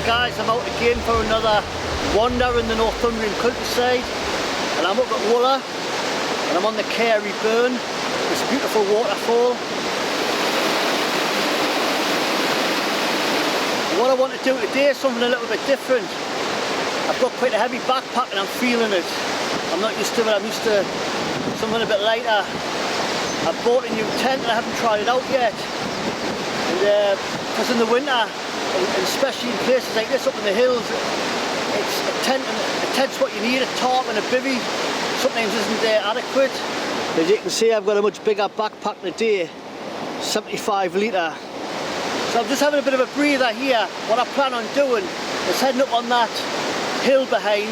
Hi guys, I'm out again for another wander in the Northumbrian countryside, and I'm up at Wooler and I'm on the Carey Burn, this beautiful waterfall. And what I want to do today is something a little bit different. I've got quite a heavy backpack and I'm feeling it. I'm not used to it, I'm used to something a bit lighter. I've bought a new tent and I haven't tried it out yet. And because in the winter, and especially in places like this up in the hills, it's a tent's what you need. A tarp and a bivvy sometimes isn't adequate. As you can see, I've got a much bigger backpack today, 75 litre. So I'm just having a bit of a breather here. What I plan on doing is heading up on that hill behind.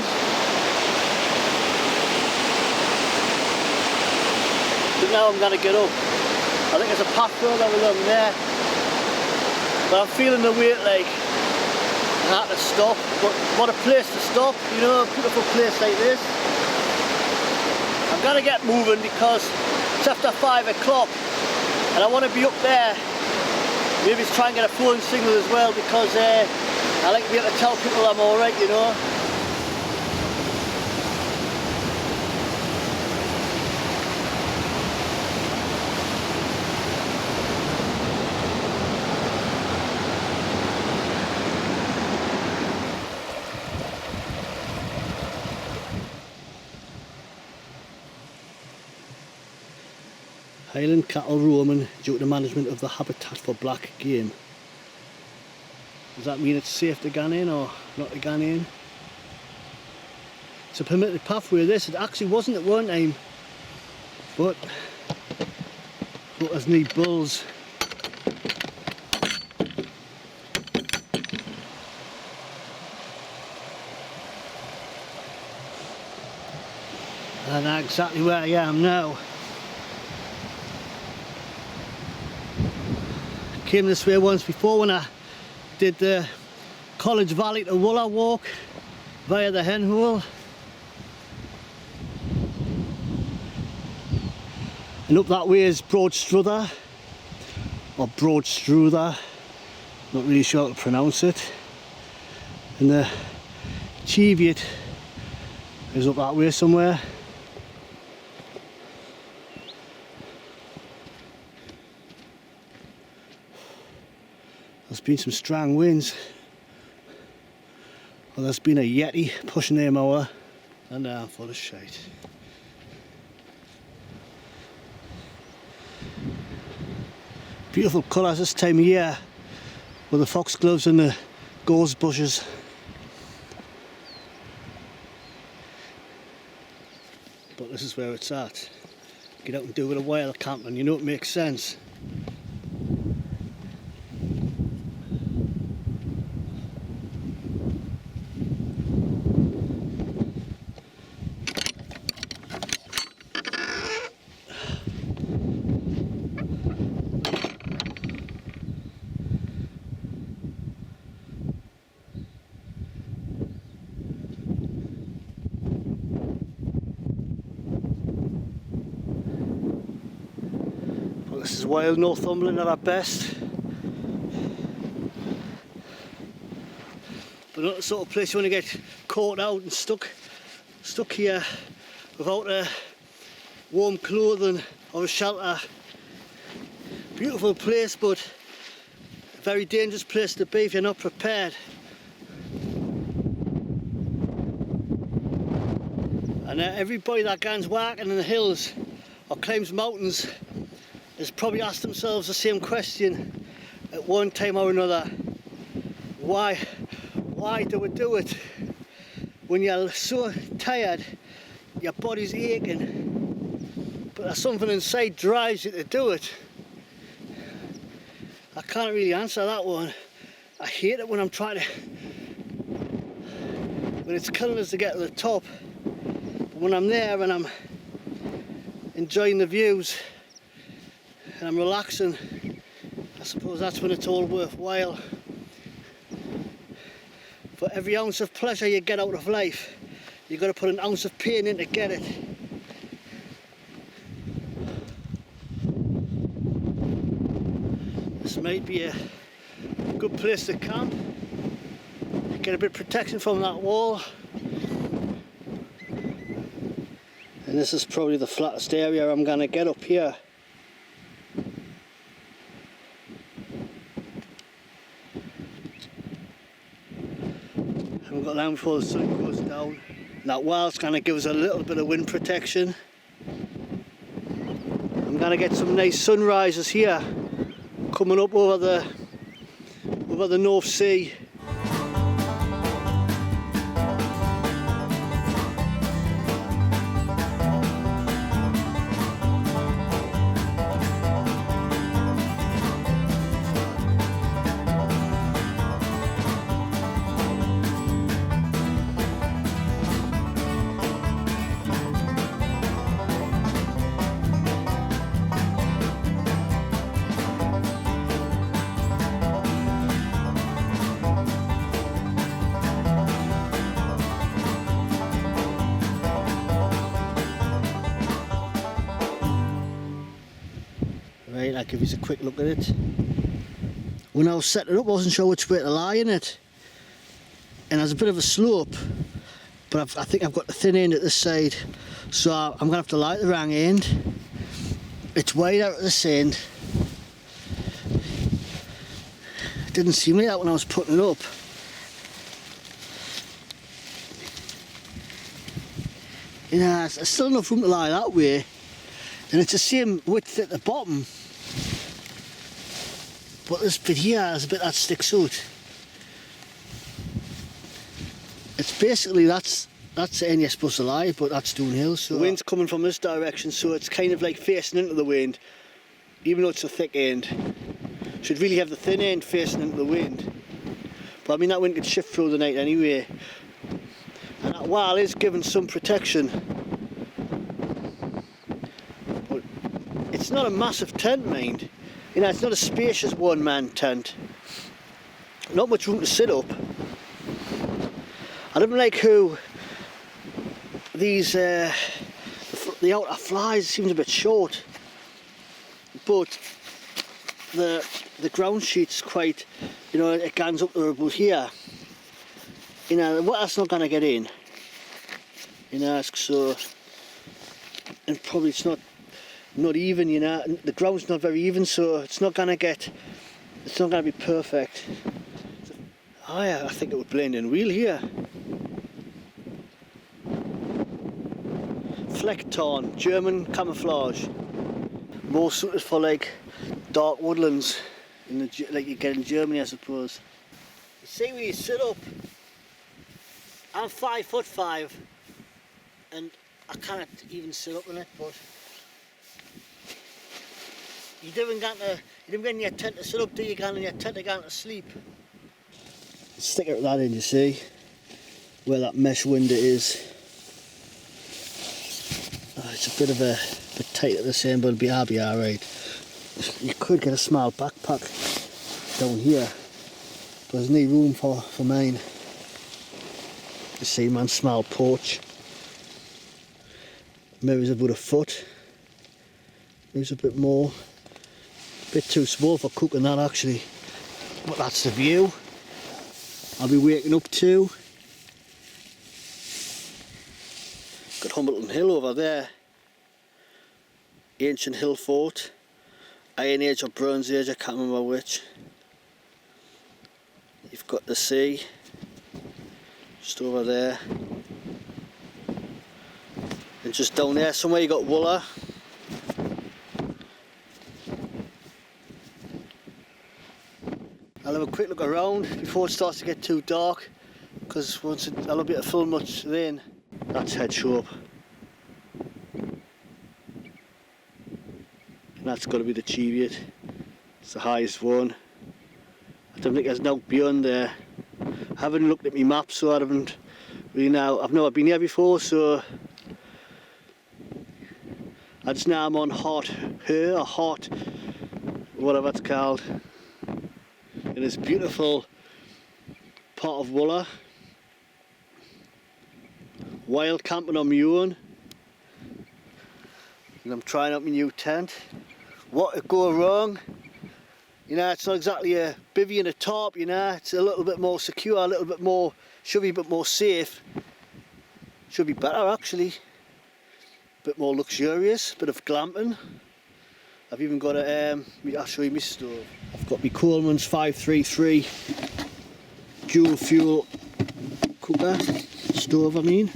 But now I'm going to get up. I think there's a path further along there. But I'm feeling the weight like I had to stop. But what a place to stop, you know, a beautiful place like this. I'm going to get moving because it's after 5 o'clock and I want to be up there. Maybe try and get a phone signal as well because I like to be able to tell people I'm alright, you know. Highland cattle roaming due to the management of the habitat for black game. Does that mean it's safe to go in or not to go in? It's a permitted pathway this, it actually wasn't at one time, but there's need bulls. And that's exactly where I am now. Came this way once before when I did the College Valley to Wooler walk via the hen hole. And up that way is Broadstruther, or Broadstruther, not really sure how to pronounce it. And the Cheviot is up that way somewhere. There's been some strong winds. Well, there's been a Yeti pushing their mower, and I'm full of shite. Beautiful colours this time of year with the foxgloves and the gorse bushes. But this is where it's at. Get out and do a bit of wild camping, you know, it makes sense. This is wild Northumberland at our best. But not the sort of place you want to get caught out and stuck here without warm clothing or a shelter. Beautiful place, but a very dangerous place to be if you're not prepared. And everybody that goes walking in the hills or climbs mountains has probably asked themselves the same question at one time or another. Why do we do it? When you're so tired, your body's aching, but there's something inside drives you to do it. I can't really answer that one. I hate it when I'm trying to, when it's killing us to get to the top. But when I'm there and I'm enjoying the views, and I'm relaxing, I suppose that's when it's all worthwhile. For every ounce of pleasure you get out of life, you've got to put an ounce of pain in to get it. This might be a good place to camp. get a bit of protection from that wall. And this is probably the flattest area I'm going to get up here. Haven't got long before the sun goes down. That wall's going to give us a little bit of wind protection. I'm going to get some nice sunrises here coming up over the North Sea. Right, I'll give you a quick look at it. When I was setting it up, I wasn't sure which way to lie in it. And there's a bit of a slope, but I think I've got the thin end at this side, so I'm going to have to lie at the wrong end. It's wide out at this end. It didn't seem like that when I was putting it up. You know, there's still enough room to lie that way, and it's the same width at the bottom. But this bit here is a bit that sticks out. It's basically that's the end you're supposed to lie, but that's downhill. So the wind's coming from this direction, so it's kind of like facing into the wind, even though it's a thick end. Should really have the thin end facing into the wind. But I mean, that wind could shift through the night anyway. And that wall is giving some protection. But it's not a massive tent, mind. You know, it's not a spacious one-man tent. Not much room to sit up. I don't like how these the outer flies seems a bit short, but the ground sheet's quite, you know, it gangs up to about here. You know, the water's not going to get in. You know, so, and probably it's not even, you know, the ground's not very even, so it's not going to be perfect. Oh yeah, I think it would blend in real here. Flecktarn, German camouflage. More suited for like dark woodlands, like you get in Germany, I suppose. You see where you sit up. I'm 5'5", and I can't even sit up in it, but you don't get in your tent to sit up, do you? Get in your tent to go to sleep. Stick it that in, you see, where that mesh window is. Oh, it's a bit tight at this end, but I'll be alright. You could get a small backpack down here, but there's no room for mine. You see, man, small porch. Maybe it's about a foot. Maybe it's a bit more. A bit too small for cooking that, actually. But that's the view I'll be waking up to. Got Humboldt Hill over there. Ancient hill fort. Iron Age or Bronze Age, I can't remember which. You've got the sea. Just over there. And just down there somewhere you got Wooler. I'll have a quick look around before it starts to get too dark, because I'll be able to film much then. That's head shop. And that's got to be the Cheviot. It's the highest one. I don't think there's no beyond there. I haven't looked at my map, so I haven't really know. I've never been here before, so I just know I'm on Hart Heugh, or Hart, whatever it's called. In this beautiful part of Wooler. Wild camping on my own. And I'm trying out my new tent. What could go wrong? You know, it's not exactly a bivvy and a tarp, you know, it's a little bit more secure, a little bit more, should be a bit more safe. Should be better actually. A bit more luxurious, bit of glamping. I've even got a, I'll show you my stove. I've got my Coleman's 533 dual fuel cooker, stove I mean.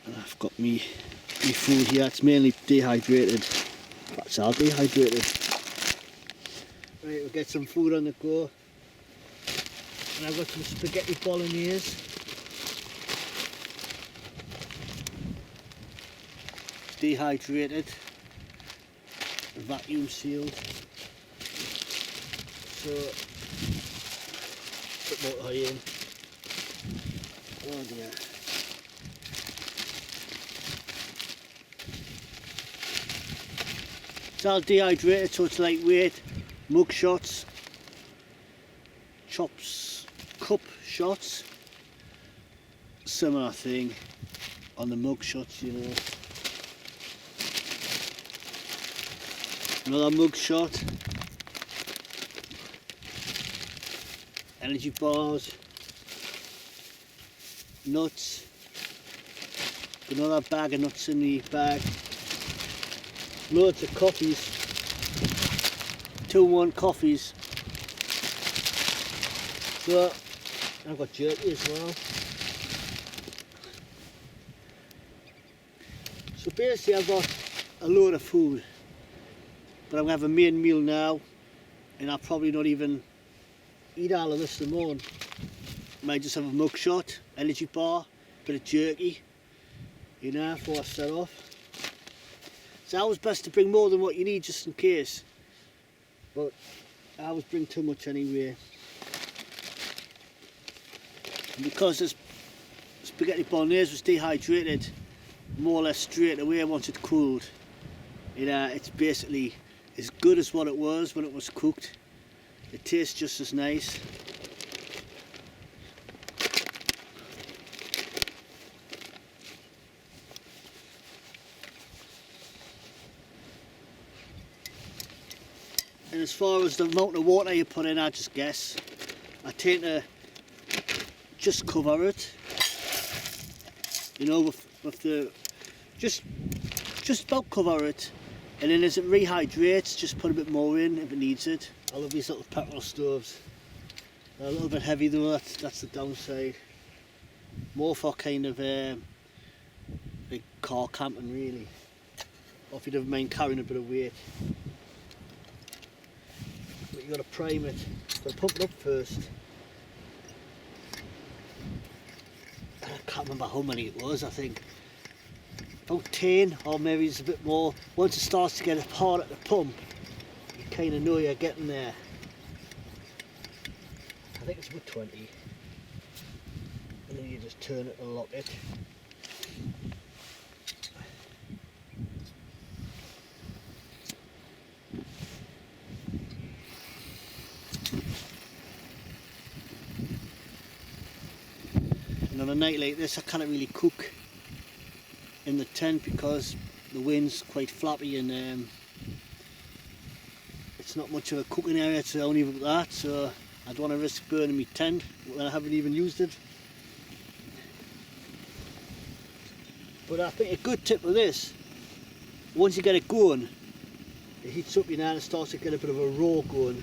And I've got me food here, it's mainly dehydrated. That's all dehydrated. Right, we'll get some food on the go. And I've got some spaghetti bolognese. It's dehydrated, vacuum sealed. So, put more oil in. Oh dear. It's all dehydrated, so it's lightweight. Mug shots, chops, cup shots. Similar thing on the mug shots, you know. Another mug shot. Energy bars. Nuts. Another bag of nuts in the bag. Loads of coffees. 2-in-1 coffees. So I've got jerky as well. So basically I've got a load of food, but I'm going to have a main meal now, and I'll probably not even eat all of this in the morning. Might just have a mug shot, energy bar, bit of jerky, you know, before I set off. It's always best to bring more than what you need just in case, but I always bring too much anyway. And because this spaghetti bolognese was dehydrated more or less straight away once it cooled, you know, it's basically as good as what it was when it was cooked. It tastes just as nice. And as far as the amount of water you put in, I just guess. I tend to just cover it, you know, with the just about cover it, and then as it rehydrates, just put a bit more in if it needs it. I love these little petrol stoves. They're a little bit heavy though, that's the downside. More for kind of big car camping really, or if you don't mind carrying a bit of weight. But you got to prime it, got to pump it up first. I can't remember how many it was, I think about 10 or maybe it's a bit more. Once it starts to get hard at the pump, you kind of know you're getting there. I think it's about 20. And then you just turn it and lock it. And on a night like this I can't really cook in the tent because the wind's quite flappy and it's not much of a cooking area, it's only about that, so I don't want to risk burning my tent when I haven't even used it. But I think a good tip with this, once you get it going, it heats up, you know, and it starts to get a bit of a roar going.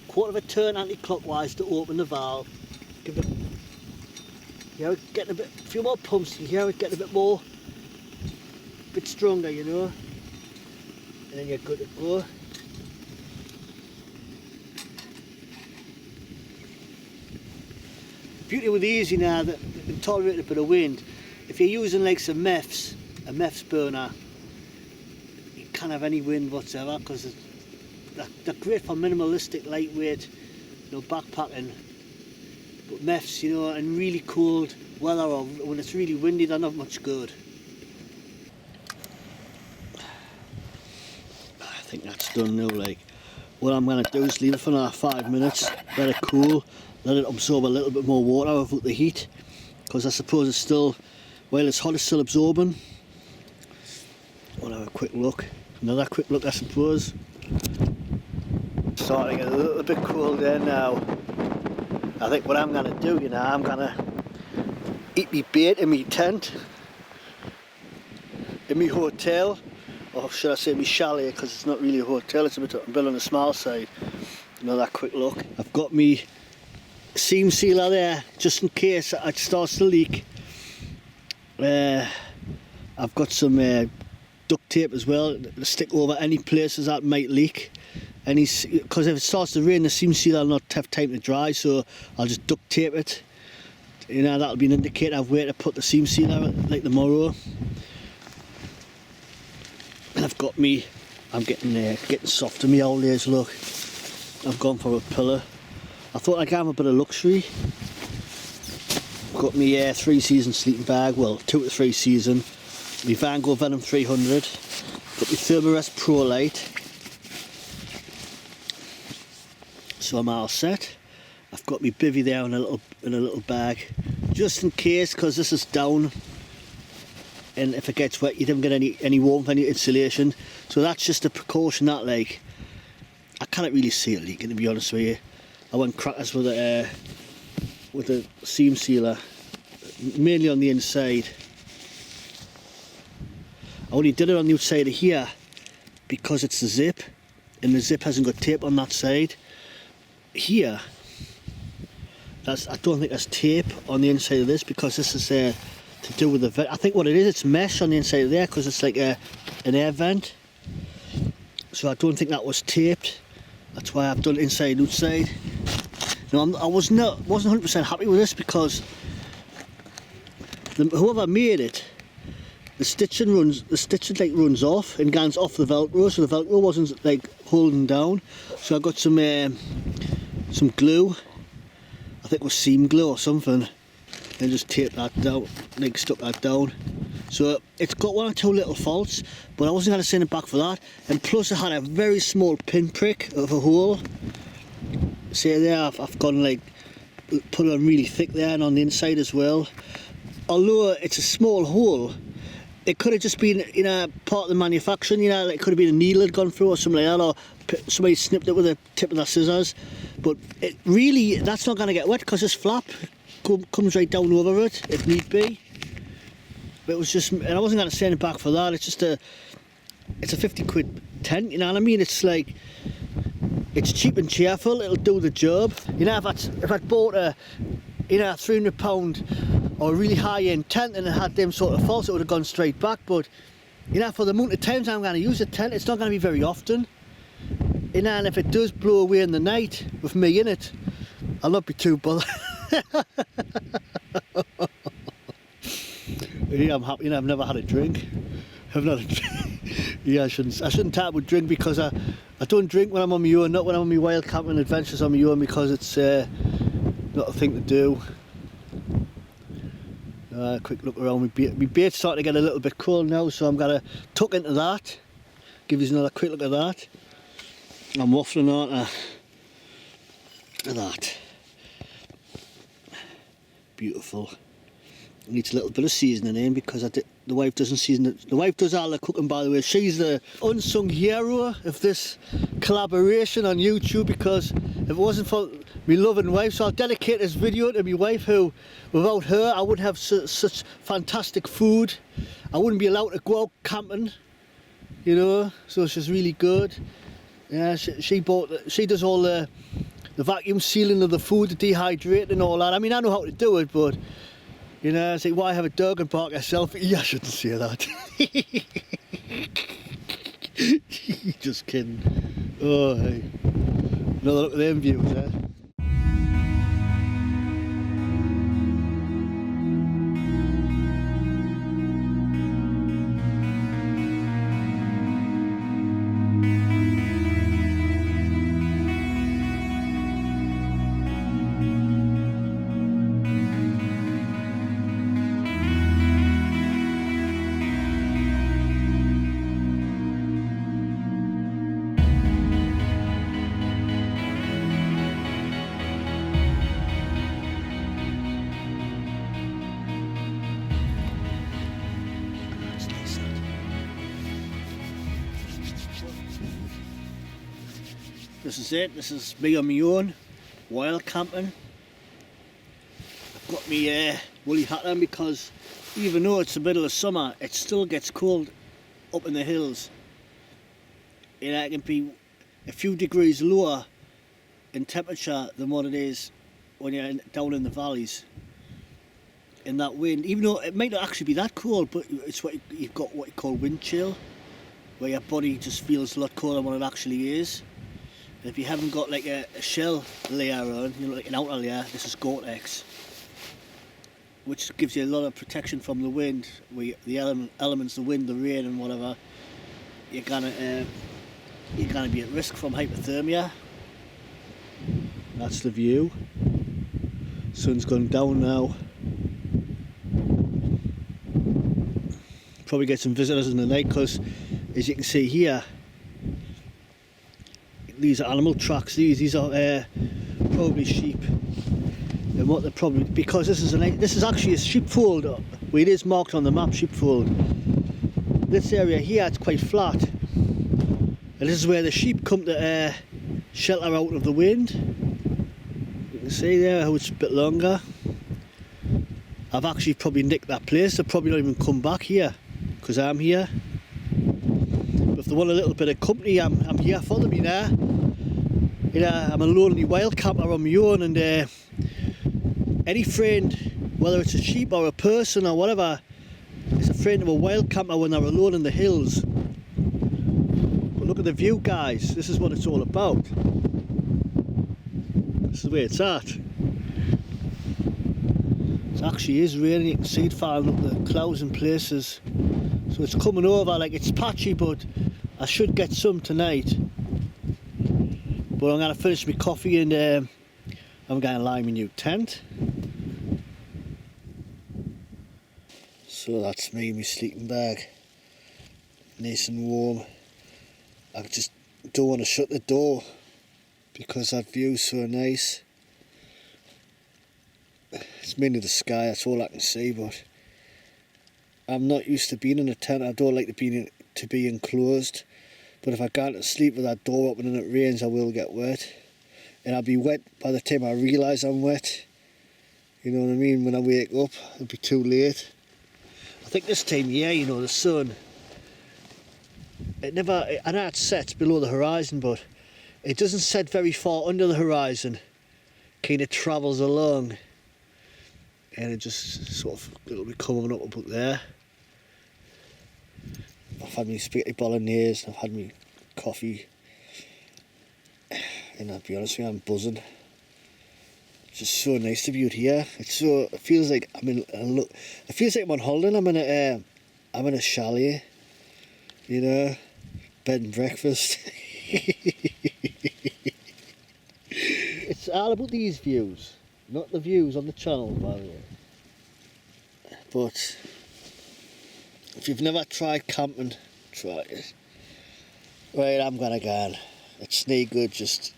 Quarter of a turn anti-clockwise to open the valve. Give it, you know, getting a few more pumps, you hear it getting a bit more, a bit stronger, you know, and then you're good to go. The beauty with these, you know, that they can tolerate a bit of wind. If you're using like some MEFs, a MEFs burner, you can't have any wind whatsoever because they're great for minimalistic, lightweight, you know, backpacking. But MEFs, you know, in really cold weather or when it's really windy, they're not much good. I think that's done now. Like, what I'm going to do is leave it for another 5 minutes, let it cool, let it absorb a little bit more water without the heat, because I suppose it's still, while it's hot, it's still absorbing. We'll have a quick look. Another quick look, I suppose. Starting to get a little bit cold there now. I think what I'm going to do, you know, I'm going to eat me bait in me tent, in me hotel, or should I say me chalet, because it's not really a hotel, it's a bit on the small side. Another quick look. I've got me seam sealer there, just in case it starts to leak. I've got some duct tape as well to stick over any places that might leak. Because if it starts to rain, the seam sealer will not have time to dry, so I'll just duct tape it. You know, that'll be an indicator of where to put the seam sealer, like tomorrow. And I've got me, I'm getting soft in my old age, look. I've gone for a pillow. I thought I'd have a bit of luxury. I've got me 3-season sleeping bag, well, 2 to 3 season. My Van Gogh Venom 300. Got my Thermarest Pro Light. So I'm all set. I've got my bivvy there in a little bag, just in case, because this is down, and if it gets wet, you don't get any warmth, any insulation. So that's just a precaution. That, like, I can't really see it leaking, to be honest with you. I went crackers with a seam sealer, mainly on the inside. I only did it on the outside of here because it's the zip, and the zip hasn't got tape on that side. Here, I don't think there's tape on the inside of this, because this is to do with the vent. I think what it is, it's mesh on the inside of there, because it's like an air vent. So I don't think that was taped. That's why I've done inside and outside. Now, I wasn't 100% happy with this, because whoever made it, the stitching like runs off and goes off the Velcro, so the Velcro wasn't like holding down. So I got some glue, I think it was seam glue or something, and just taped that down, like stuck that down. So it's got 1 or 2 little faults, but I wasn't going to send it back for that. And plus it had a very small pinprick of a hole. See there, I've gone like, put it on really thick there, and on the inside as well. Although it's a small hole, it could have just been, you know, part of the manufacturing, you know, it could have been a needle had gone through or something like that, or somebody snipped it with the tip of their scissors. But it really, that's not going to get wet, because this flap comes right down over it if need be. But it was just, and I wasn't going to send it back for that. It's just it's a 50 quid tent, you know what I mean? It's like, it's cheap and cheerful, it'll do the job. You know, if I'd bought a, you know, £300 or a really high-end tent and it had them sort of faults, it would have gone straight back. But, you know, for the amount of times I'm going to use a tent, it's not going to be very often. You know, and if it does blow away in the night with me in it, I'll not be too bothered. Yeah, I'm happy. You know, I've never had a drink. I've not. Yeah, I shouldn't tap with drink, because I don't drink when I'm on my own. Not when I'm on my wild camping adventures on my own, because it's not a thing to do. Quick look around. My bait's starting to get a little bit cold now, so I'm gonna tuck into that. Give you another quick look at that. I'm waffling, aren't I? Look at that. Beautiful. Needs a little bit of seasoning in, because the wife doesn't season it. The wife does all the cooking, by the way. She's the unsung hero of this collaboration on YouTube, because if it wasn't for my loving wife, so I'll dedicate this video to my wife, who, without her, I wouldn't have such fantastic food. I wouldn't be allowed to go out camping, you know. So she's really good. Yeah, she does all the vacuum sealing of the food, the dehydrating and all that. I mean, I know how to do it, but, you know, I say, why have a dog and park yourself? Yeah, I shouldn't say that. Just kidding. Oh, hey. Another look at them views there. This is it. This is me on my own, wild camping. I've got my woolly hat on because even though it's the middle of summer, it still gets cold up in the hills. It can be a few degrees lower in temperature than what it is when you're down in the valleys. In that wind, even though it might not actually be that cold, but it's what you've got what you call wind chill, where your body just feels a lot colder than what it actually is. And if you haven't got like a shell layer on, you know, like an outer layer, this is Gore-Tex, which gives you a lot of protection from the wind, where the elements, the wind, the rain and whatever, you're gonna be at risk from hypothermia. That's the view. Sun's gone down now. Probably get some visitors in the night because, as you can see here, these are animal tracks. These are probably sheep, and what they're probably, because this is actually a sheepfold. Well, it is marked on the map, sheepfold. This area here, it's quite flat, and this is where the sheep come to shelter out of the wind. You can see there how it's a bit longer. I've actually probably nicked that place. They'll probably not even come back here because I'm here. But if they want a little bit of company, I'm here for them, you know. You know, I'm a lonely wild camper on my own, and any friend, whether it's a sheep or a person or whatever, is a friend of a wild camper when they're alone in the hills. But look at the view, guys. This is what it's all about. This is where it's at. It actually is raining. You can see it falling up the clouds in places. So it's coming over, like it's patchy, but I should get some tonight. But I'm going to finish my coffee and I'm going to lie in my new tent. So that's me, my sleeping bag. Nice and warm. I just don't want to shut the door because that view's so nice. It's mainly the sky, that's all I can see, but I'm not used to being in a tent. I don't like to be enclosed, but if I go to sleep with that door open and it rains, I will get wet, and I'll be wet by the time I realise I'm wet. You know what I mean? When I wake up, it'll be too late. I think this time of year, you know, the sun, I know it sets below the horizon, but it doesn't set very far under the horizon. Kind of travels along, and it just sort of, it'll be coming up there. I've had my spaghetti bolognese, I've had my coffee, and I'll be honest with you, I'm buzzing. It's just so nice to be out here. It feels like it feels like I'm on holiday. I'm in a chalet, you know, bed and breakfast. It's all about these views, not the views on the channel, by the way. But if you've never tried camping, try it. Right, I'm gonna go. It's no good just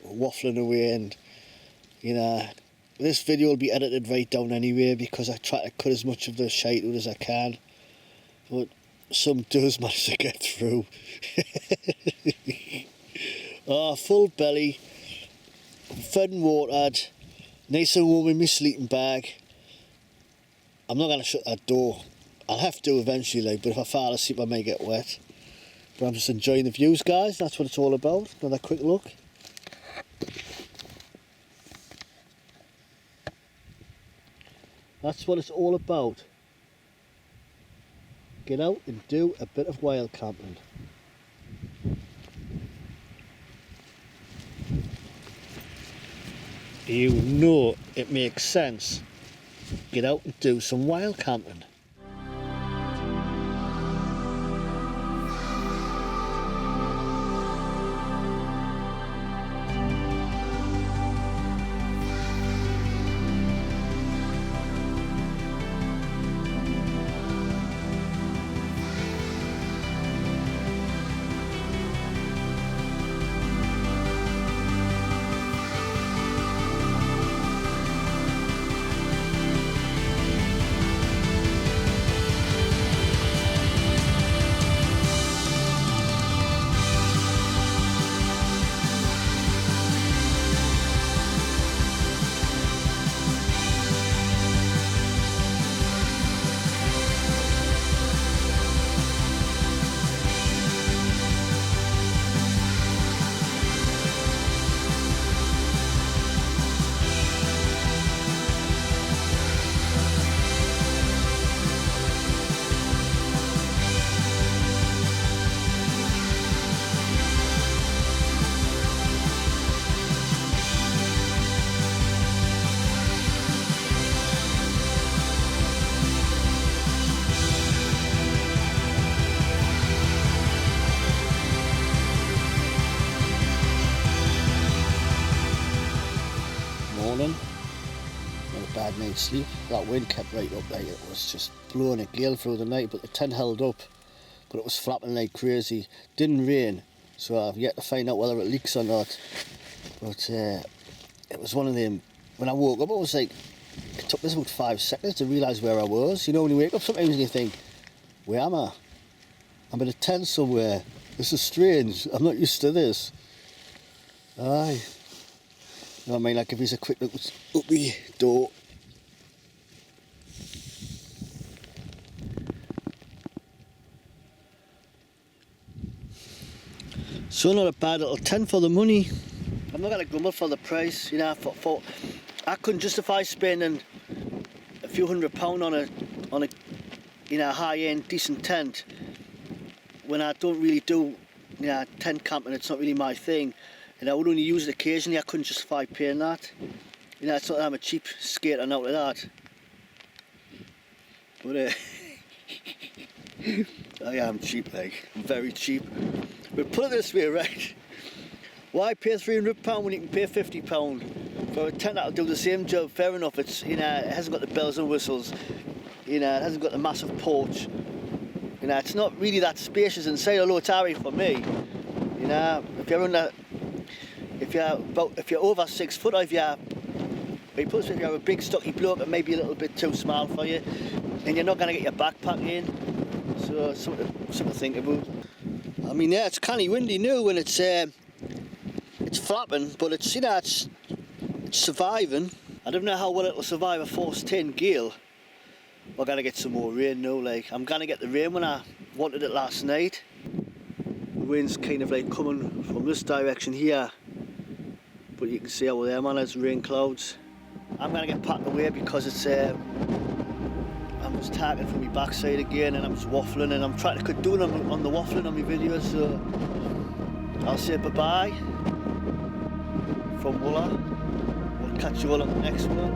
waffling away, and you know, this video will be edited right down anyway because I try to cut as much of the shite out as I can. But some does manage to get through. Oh, full belly, fed and watered, nice and warm in my sleeping bag. I'm not going to shut that door. I'll have to eventually, like, but if I fall asleep I may get wet. But I'm just enjoying the views, guys. That's what it's all about. Another quick look. That's what it's all about. Get out and do a bit of wild camping. You know it makes sense. Get out and do some wild camping. bad night's sleep. That wind kept right up, like it was just blowing a gale through the night, but the tent held up, but it was flapping like crazy. Didn't rain, so I've yet to find out whether it leaks or not, but it was one of them. When I woke up, I was like, it took us about 5 seconds to realise where I was. You know, when you wake up sometimes and you think, where am I? I'm in a tent somewhere. This is strange. I'm not used to this. Aye. You know what I mean? Like if he's a quick look up the door. So not a bad little tent for the money. I'm not gonna grumble for the price, you know. For I couldn't justify spending a few £100 on a you know, high-end decent tent when I don't really do, you know, tent camping. It's not really my thing, and I would only use it occasionally. I couldn't justify paying that. You know, it's not that I'm a cheap skater out of that, but I am cheap, like, I'm very cheap. But put it this way, right? Why pay £300 when you can pay £50 for a tent that'll do the same job? Fair enough, it's, you know, it hasn't got the bells and whistles, you know, it hasn't got the massive porch, you know, it's not really that spacious inside, although it's airy for me. You know, if you're over 6 foot, or if you're a big stocky bloke, it may be a little bit too small for you, and you're not going to get your backpack in, so something to think about. I mean, yeah, it's kind of windy now when it's flapping, but it's, you know, it's surviving. I don't know how well it'll survive a force 10 gale. We're gonna get some more rain now. Like, I'm gonna get the rain when I wanted it last night. The wind's kind of like coming from this direction here, but you can see over there, man, there's rain clouds. I'm gonna get packed away because it's I'm just talking from my backside again, and I'm just waffling, and I'm trying to cut down on the waffling on my videos. So I'll say bye bye from Wooler. We'll catch you all on the next one.